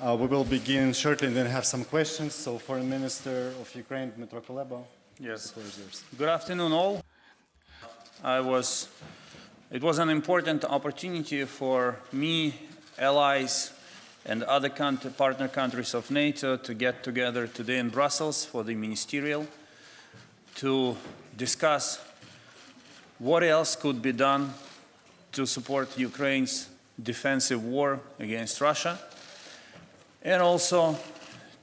We will begin shortly and then have some questions. So, Foreign Minister of Ukraine, Dmytro Kuleba. Yes. The floor is yours. Good afternoon, all. It was an important opportunity for me, allies, and other partner countries of NATO to get together today in Brussels for the ministerial to discuss what else could be done to support Ukraine's defensive war against Russia, and also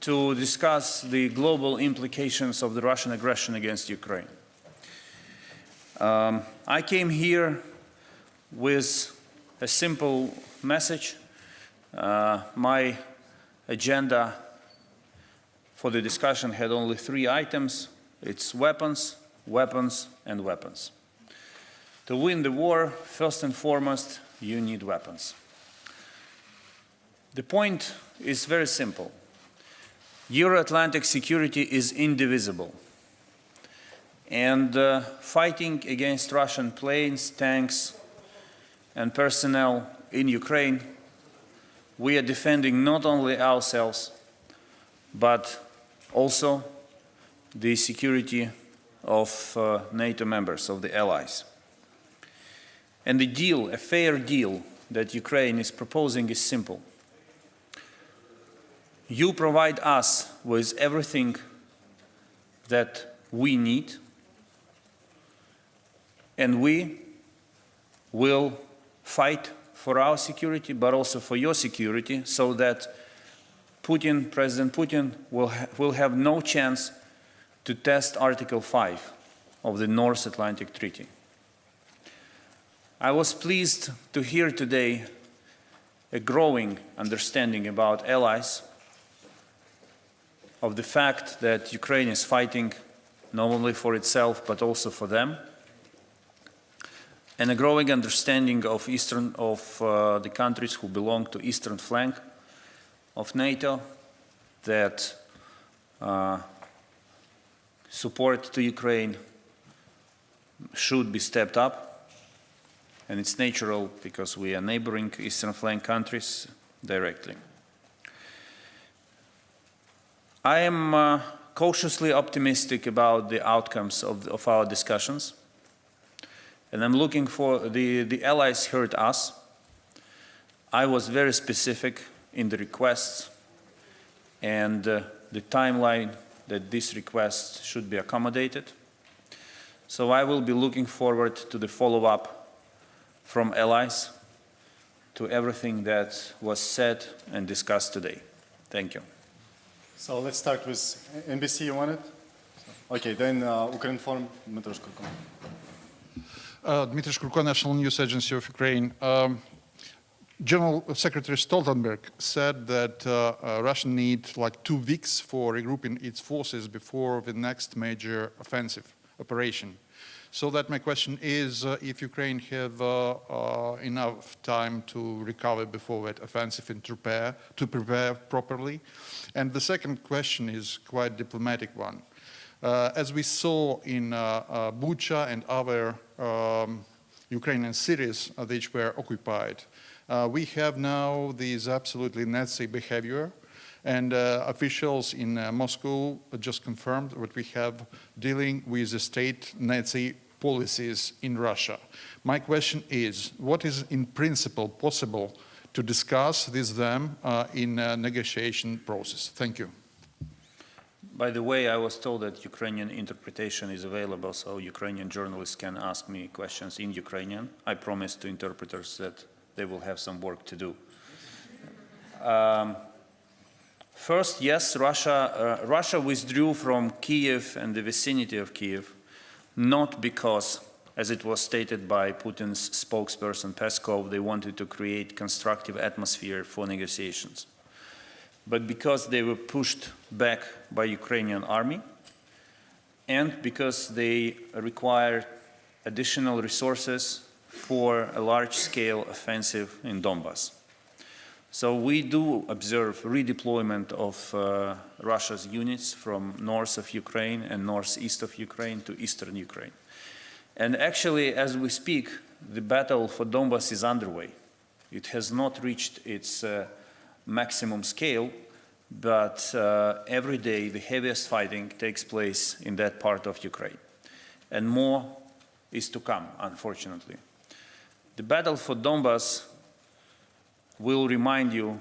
to discuss the global implications of the Russian aggression against Ukraine. I came here with a simple message. My agenda for the discussion had only 3 items. It's weapons, weapons, and weapons. To win the war, first and foremost, you need weapons. The point is very simple. Euro-Atlantic security is indivisible. And fighting against Russian planes, tanks, and personnel in Ukraine, we are defending not only ourselves, but also the security of NATO members, of the allies. And the deal, a fair deal that Ukraine is proposing is simple. You provide us with everything that we need, and we will fight for our security, but also for your security, so that President Putin will have no chance to test Article 5 of the North Atlantic Treaty. I was pleased to hear today a growing understanding about allies of the fact that Ukraine is fighting not only for itself, but also for them, and a growing understanding of the countries who belong to eastern flank of NATO that support to Ukraine should be stepped up. And it's natural because we are neighboring eastern flank countries directly. I am cautiously optimistic about the outcomes of our discussions. And I'm looking for the allies heard us. I was very specific in the requests and the timeline that these requests should be accommodated. So I will be looking forward to the follow-up from allies to everything that was said and discussed today. Thank you. So let's start with NBC, you want it? Okay, then Ukraine Forum, Dmytro Shkurko. Dmytro Shkurko, National News Agency of Ukraine. General Secretary Stoltenberg said that Russia needs like 2 weeks for regrouping its forces before the next major offensive operation. So that my question is if Ukraine have enough time to recover before that offensive and to prepare properly. And the second question is quite a diplomatic one. As we saw in Bucha and other Ukrainian cities which were occupied, we have now this absolutely Nazi behavior, and officials in Moscow just confirmed that we have dealing with the state Nazi policies in Russia. My question is, what is in principle possible to discuss with them in a negotiation process? Thank you. By the way, I was told that Ukrainian interpretation is available, so Ukrainian journalists can ask me questions in Ukrainian. I promise to interpreters that they will have some work to do. First, yes, Russia withdrew from Kiev and the vicinity of Kiev, not because, as it was stated by Putin's spokesperson Peskov, they wanted to create constructive atmosphere for negotiations, but because they were pushed back by Ukrainian army and because they required additional resources for a large-scale offensive in Donbas. So we do observe redeployment of Russia's units from north of Ukraine and northeast of Ukraine to eastern Ukraine. And actually, as we speak, the battle for Donbas is underway. It has not reached its maximum scale, but every day the heaviest fighting takes place in that part of Ukraine. And more is to come, unfortunately. The battle for Donbass will remind you,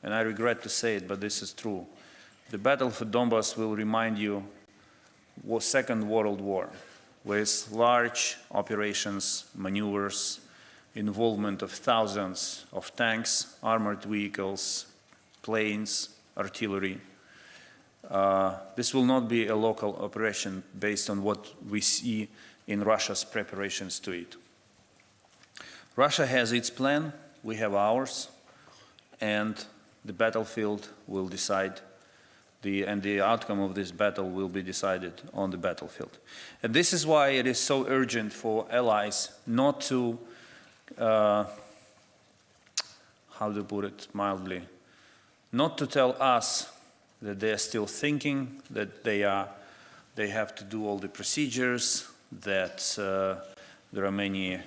and I regret to say it, but this is true, the battle for Donbass will remind you of Second World War, with large operations, maneuvers, involvement of thousands of tanks, armored vehicles, planes, artillery. This will not be a local operation based on what we see in Russia's preparations to it. Russia has its plan, we have ours, and the battlefield will decide, and the outcome of this battle will be decided on the battlefield. And this is why it is so urgent for allies not to, how to put it mildly, not to tell us that they are still thinking, that they have to do all the procedures, that there are many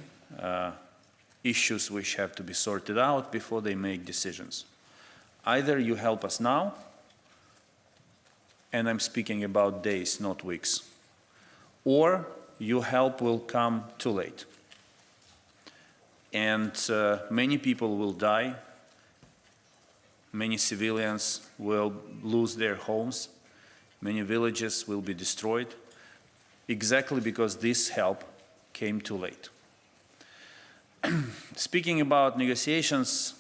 issues which have to be sorted out before they make decisions. Either you help us now, and I'm speaking about days, not weeks, or your help will come too late. And many people will die, many civilians will lose their homes, many villages will be destroyed, exactly because this help came too late. Speaking about negotiations,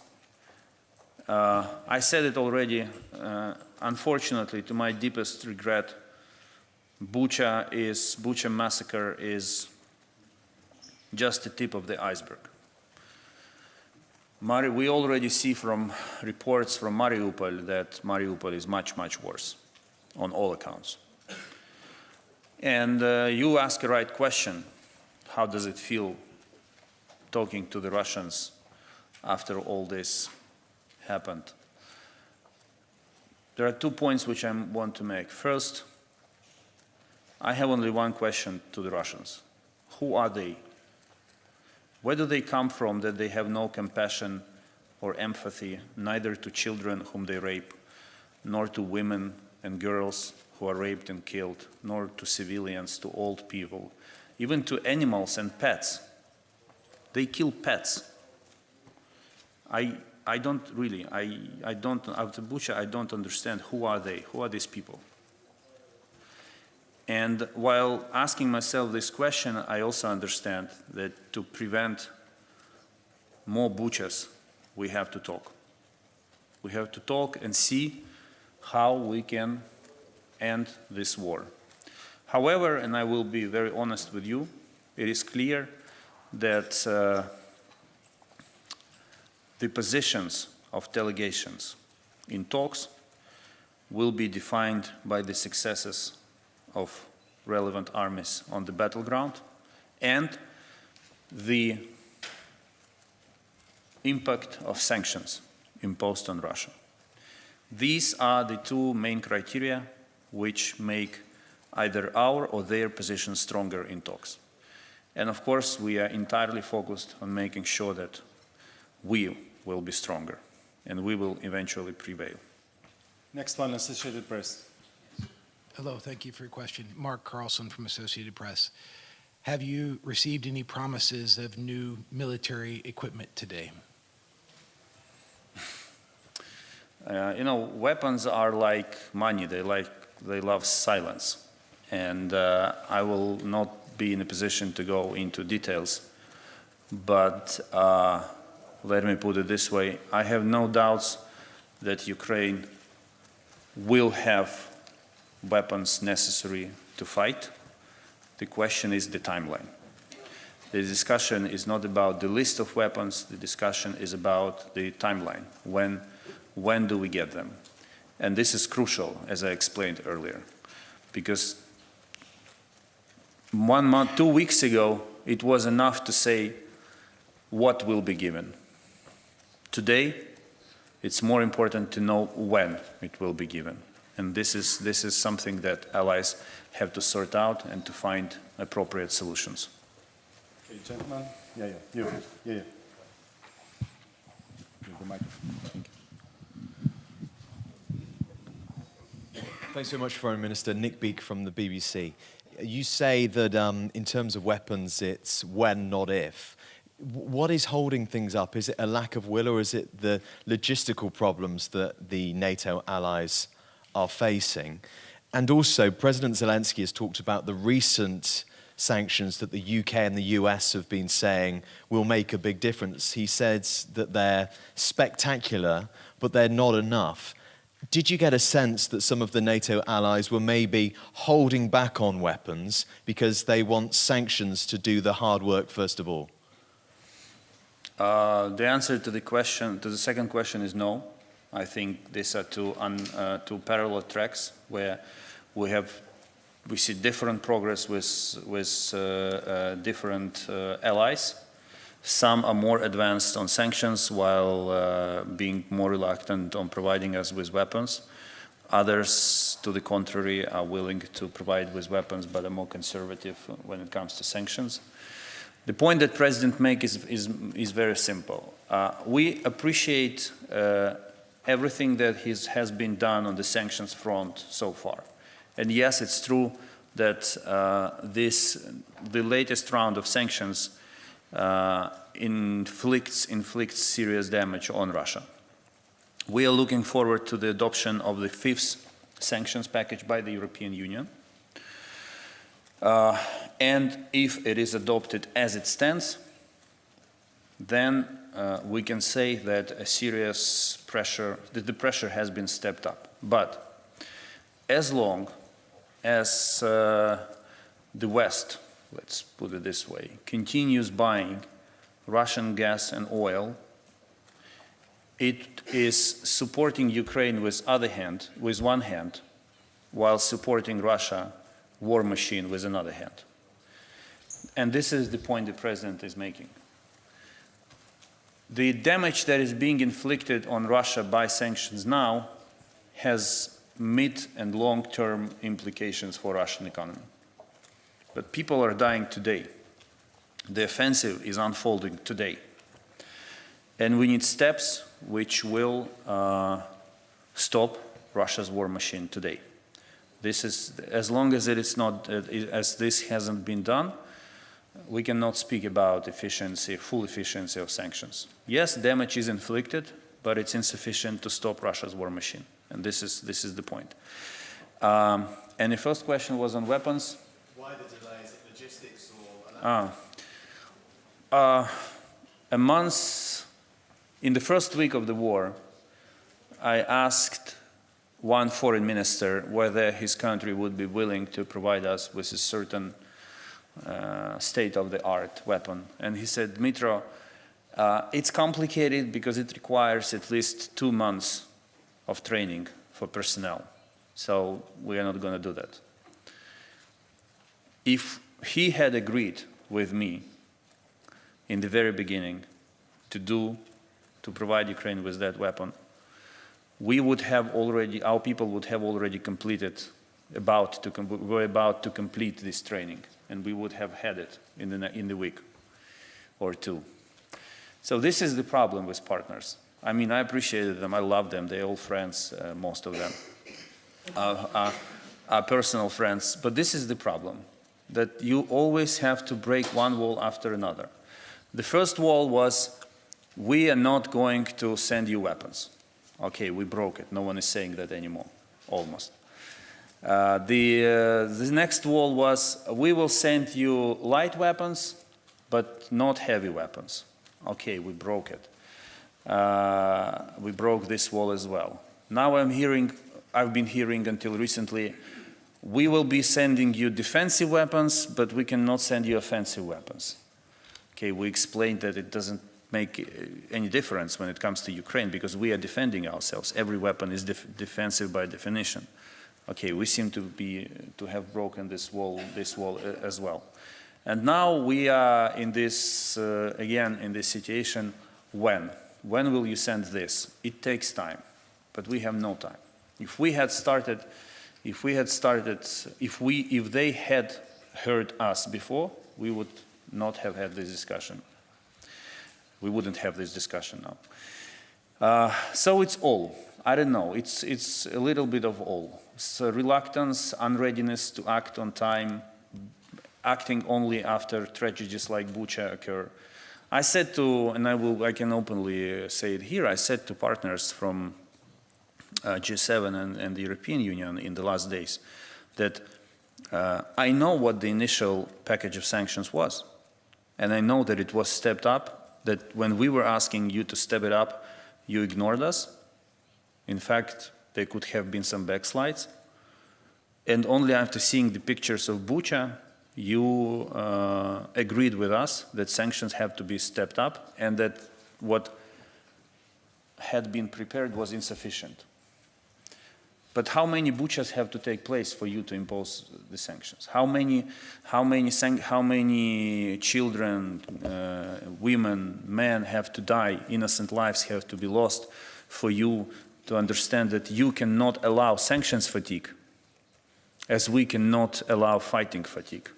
I said it already, unfortunately, to my deepest regret, Bucha massacre is just the tip of the iceberg. We already see from reports from Mariupol that Mariupol is much, much worse on all accounts. And you ask the right question, how does it feel talking to the Russians after all this happened? There are 2 points which I want to make. First, I have only one question to the Russians. Who are they? Where do they come from that they have no compassion or empathy, neither to children whom they rape, nor to women and girls who are raped and killed, nor to civilians, to old people, even to animals and pets? They kill pets. I don't really, after Bucha, I don't understand who are they, who are these people? And while asking myself this question, I also understand that to prevent more Buchas, we have to talk. We have to talk and see how we can end this war. However, and I will be very honest with you, it is clear that the positions of delegations in talks will be defined by the successes of relevant armies on the battleground and the impact of sanctions imposed on Russia. These are the 2 main criteria which make either our or their position stronger in talks. And of course, we are entirely focused on making sure that we will be stronger and we will eventually prevail. Next one, Associated Press. Hello, thank you for your question. Mark Carlson from Associated Press. Have you received any promises of new military equipment today? You know, weapons are like money. They love silence. And I will not be in a position to go into details. But let me put it this way. I have no doubts that Ukraine will have weapons necessary to fight. The question is the timeline. The discussion is not about the list of weapons. The discussion is about the timeline. When do we get them? And this is crucial, as I explained earlier, because 1 month, 2 weeks ago, it was enough to say what will be given. Today, it's more important to know when it will be given. And this is something that allies have to sort out and to find appropriate solutions. Okay, gentlemen. Yeah. the microphone. Thank you. Thanks very much, Foreign Minister. Nick Beak from the BBC. You say that in terms of weapons, it's when, not if. What is holding things up? Is it a lack of will, or is it the logistical problems that the NATO allies are facing? And also, President Zelensky has talked about the recent sanctions that the UK and the US have been saying will make a big difference. He says that they're spectacular, but they're not enough. Did you get a sense that some of the NATO allies were maybe holding back on weapons because they want sanctions to do the hard work first of all? The answer to the second question is no. I think these are two parallel tracks where we see different progress with different allies. Some are more advanced on sanctions while being more reluctant on providing us with weapons. Others, to the contrary, are willing to provide with weapons but are more conservative when it comes to sanctions. The point that President makes is very simple. We appreciate everything that has been done on the sanctions front so far. And yes, it's true that the latest round of sanctions inflicts serious damage on Russia. We are looking forward to the adoption of the fifth sanctions package by the European Union. And if it is adopted as it stands, then we can say that the pressure has been stepped up. But as long as the West, let's put it this way, continues buying Russian gas and oil, it is supporting Ukraine with one hand, while supporting Russia war machine with another hand. And this is the point the President is making. The damage that is being inflicted on Russia by sanctions now has mid and long-term implications for Russian economy. But people are dying today. The offensive is unfolding today. And we need steps which will stop Russia's war machine today. This is, as long as it is not, as this hasn't been done, we cannot speak about full efficiency of sanctions. Yes, damage is inflicted, but it's insufficient to stop Russia's war machine. And this is the point. And the first question was on weapons. Why the delay? Is it logistics or... A month, in the first week of the war, I asked one foreign minister whether his country would be willing to provide us with a certain state-of-the-art weapon. And he said, Dmytro, it's complicated because it requires at least 2 months of training for personnel. So we are not going to do that. If he had agreed with me in the very beginning to provide Ukraine with that weapon, our people would have already completed, we're about to complete this training, and we would have had it in the week or two. So this is the problem with partners. I mean, I appreciated them, I love them, they're all friends, most of them are personal friends, but this is the problem, that you always have to break one wall after another. The first wall was, we are not going to send you weapons. Okay, we broke it. No one is saying that anymore, almost. The next wall was, we will send you light weapons, but not heavy weapons. Okay, we broke it. We broke this wall as well. Now I've been hearing until recently, we will be sending you defensive weapons, but we cannot send you offensive weapons. Okay, we explained that it doesn't make any difference when it comes to Ukraine because we are defending ourselves. Every weapon is defensive by definition. Okay, we seem to have broken this wall as well. And now we are in this, again, in this situation, when? When will you send this? It takes time, but we have no time. If they had heard us before, we would not have had this discussion. We wouldn't have this discsion now. So it's all. I don't know. It's a little bit of all. So reluctance, unreadiness to act on time, acting only after tragedies like Bucha occur. I said to, and I can openly say it here, I said to partners from G7 and the European Union in the last days that I know what the initial package of sanctions was. And I know that it was stepped up, that when we were asking you to step it up, you ignored us. In fact, there could have been some backslides. And only after seeing the pictures of Bucha, you agreed with us that sanctions have to be stepped up and that what had been prepared was insufficient. But how many Buchas have to take place for you to impose the sanctions? How many children, women, men have to die, innocent lives have to be lost for you to understand that you cannot allow sanctions fatigue as we cannot allow fighting fatigue?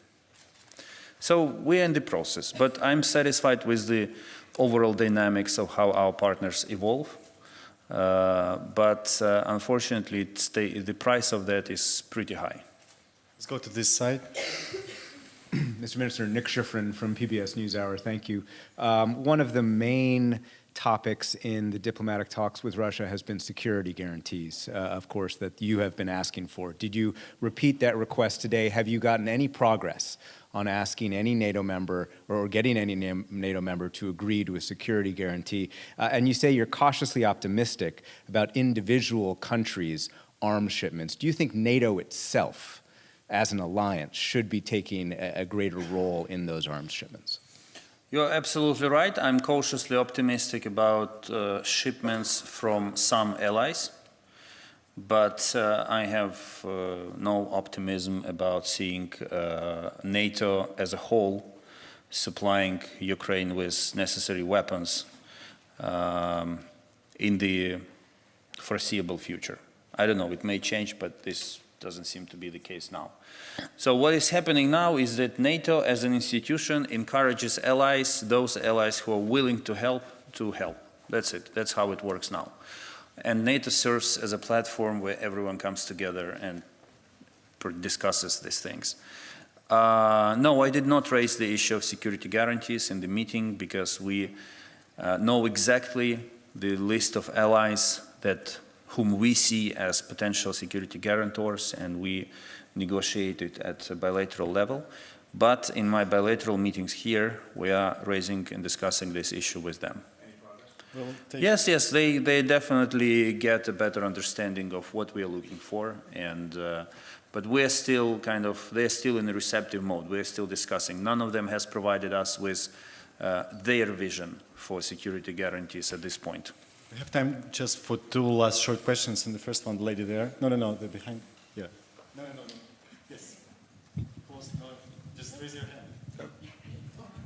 So we're in the process, but I'm satisfied with the overall dynamics of how our partners evolve. But unfortunately, the price of that is pretty high. Let's go to this side. Mr. Minister, Nick Schifrin from PBS NewsHour, thank you. One of the main topics in the diplomatic talks with Russia has been security guarantees, of course, that you have been asking for. Did you repeat that request today? Have you gotten any progress on asking any NATO member or getting any NATO member to agree to a security guarantee? And you say you're cautiously optimistic about individual countries' arms shipments. Do you think NATO itself, as an alliance, should be taking a greater role in those arms shipments? You're absolutely right. I'm cautiously optimistic about shipments from some allies, but I have no optimism about seeing NATO as a whole supplying Ukraine with necessary weapons in the foreseeable future. I don't know, it may change, but this doesn't seem to be the case now. So what is happening now is that NATO as an institution encourages allies, those allies who are willing to help. That's it. That's how it works now. And NATO serves as a platform where everyone comes together and discusses these things. No, I did not raise the issue of security guarantees in the meeting because we know exactly the list of allies whom we see as potential security guarantors, and we negotiate it at a bilateral level. But in my bilateral meetings here, we are raising and discussing this issue with them. Yes, they definitely get a better understanding of what we are looking for, and but we're still they're still in a receptive mode. We're still discussing. None of them has provided us with their vision for security guarantees at this point. We have time just for two last short questions, and the first one, the lady there. No, they're behind. Yeah. No. Yes. Just raise your hand.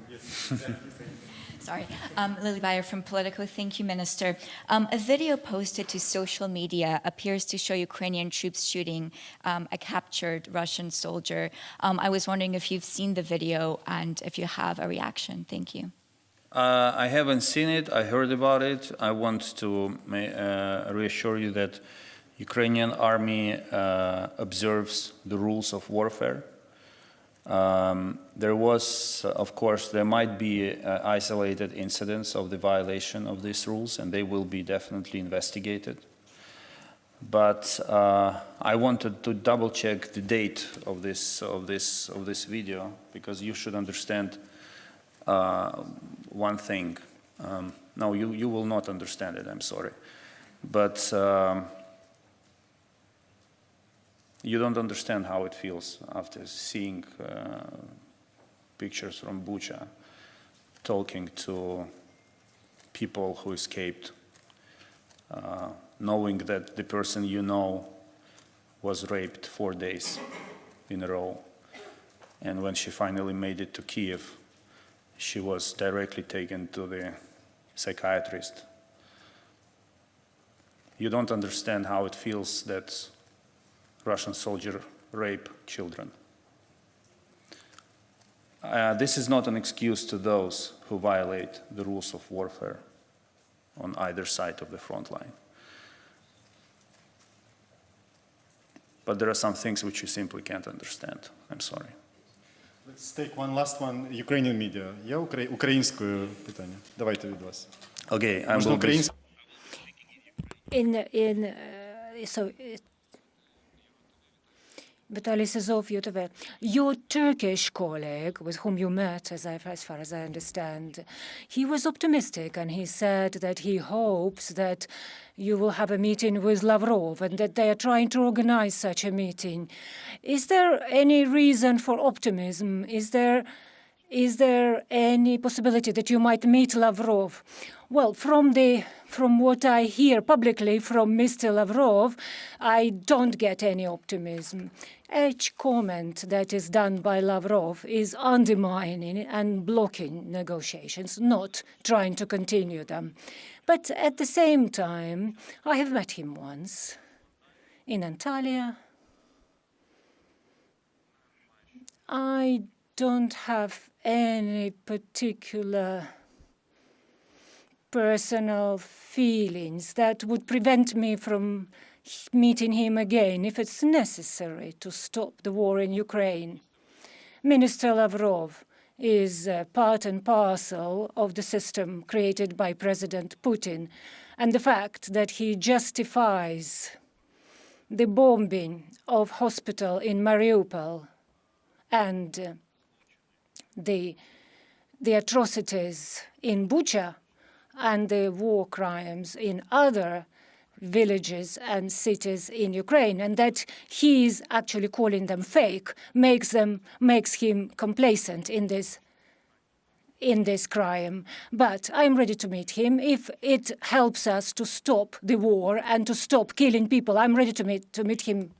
Yes. Sorry, Lily Bayer from Politico. Thank you, Minister. A video posted to social media appears to show Ukrainian troops shooting a captured Russian soldier. I was wondering if you've seen the video and if you have a reaction. Thank you. I haven't seen it. I heard about it. I want to reassure you that Ukrainian army observes the rules of warfare. There was, of course, there might be isolated incidents of the violation of these rules, and they will be definitely investigated. But I wanted to double-check the date of this video, because you should understand one thing. No, you will not understand it. I'm sorry, but you don't understand how it feels after seeing pictures from Bucha, talking to people who escaped, knowing that the person you know was raped 4 days in a row. And when she finally made it to Kiev, she was directly taken to the psychiatrist. You don't understand how it feels that Russian soldiers rape children. This is not an excuse to those who violate the rules of warfare. on either side of the front line. But there are some things which you simply can't understand. I'm sorry. Let's take one last one. Ukrainian media. Є українською питання? Давайте від вас. Okay, I Можна will be... українською? Vitaly Sizov, YouTube. Your Turkish colleague, with whom you met, as far as I understand, he was optimistic, and he said that he hopes that you will have a meeting with Lavrov and that they are trying to organize such a meeting. Is there any reason for optimism? Is there any possibility that you might meet Lavrov? Well, from what I hear publicly from Mr. Lavrov, I don't get any optimism. Each comment that is done by Lavrov is undermining and blocking negotiations, not trying to continue them. But at the same time, I have met him once in Antalya. I don't have any particular personal feelings that would prevent me from meeting him again if it's necessary to stop the war in Ukraine. Minister Lavrov is part and parcel of the system created by President Putin, and the fact that he justifies the bombing of hospital in Mariupol and the atrocities in Bucha and the war crimes in other villages and cities in Ukraine, and that he's actually calling them fake makes him complacent in this crime. But I'm ready to meet him if it helps us to stop the war and to stop killing people. I'm ready to meet him,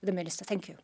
the minister. Thank you.